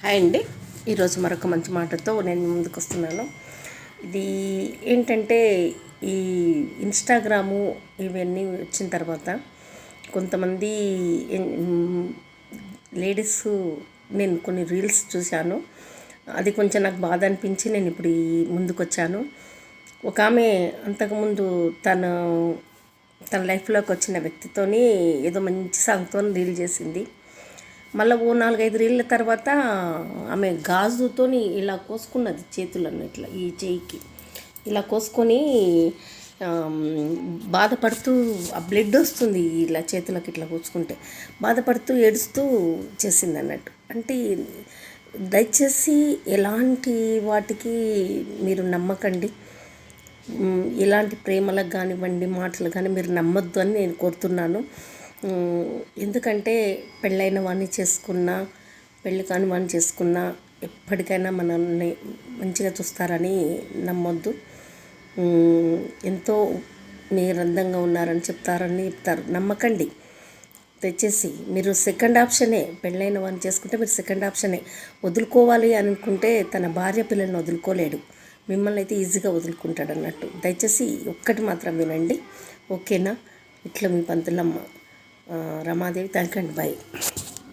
Hi అండి. ఈరోజు మరొక మంచి మాటతో నేను ముందుకు వస్తున్నాను. ఇది ఏంటంటే ఈ ఇన్స్టాగ్రాము ఇవన్నీ వచ్చిన తర్వాత కొంతమంది లేడీస్ నేను కొన్ని రీల్స్ చూశాను. అది కొంచెం నాకు బాధ అనిపించి నేను ఇప్పుడు ముందుకు వచ్చాను. ఒక ఆమె అంతకుముందు తన లైఫ్లోకి వచ్చిన వ్యక్తితోని ఏదో మంచి సాంగ్తో రీల్ చేసింది. మళ్ళీ ఓ 4-5 రీళ్ళ తర్వాత ఆమె గాజుతోని ఇలా కోసుకున్నది చేతులను, ఇట్లా ఈ చేయికి ఇలా కోసుకొని బాధపడుతూ ఆ బ్లడ్ వస్తుంది ఇలా చేతులకు ఇట్లా కోసుకుంటే బాధపడుతూ ఏడుస్తూ చేసింది అన్నట్టు. అంటే దయచేసి ఎలాంటి వాటికి మీరు నమ్మకండి. ఇలాంటి ప్రేమలకు కానివ్వండి, మాటలు కానీ మీరు నమ్మొద్దు అని నేను కోరుతున్నాను. ఎందుకంటే పెళ్ళైన వాడిని చేసుకున్నా, పెళ్ళి కాని వాడిని చేసుకున్నా ఎప్పటికైనా మనల్ని మంచిగా చూస్తారని నమ్మొద్దు. ఎంతో మీరు అందంగా ఉన్నారని చెప్తారు, నమ్మకండి. తెచ్చేసి మీరు సెకండ్ ఆప్షనే, పెళ్ళైన వాడిని చేసుకుంటే మీరు సెకండ్ ఆప్షనే. వదులుకోవాలి అనుకుంటే తన భార్య పిల్లల్ని వదులుకోలేడు, మిమ్మల్ని అయితే ఈజీగా వదులుకుంటాడు అన్నట్టు. దయచేసి ఒక్కటి మాత్రం వినండి, ఓకేనా? ఇట్లా మీ పంతులమ్మ రమాదేవి. థ్యాంక్ యూ అండి. బాయ్.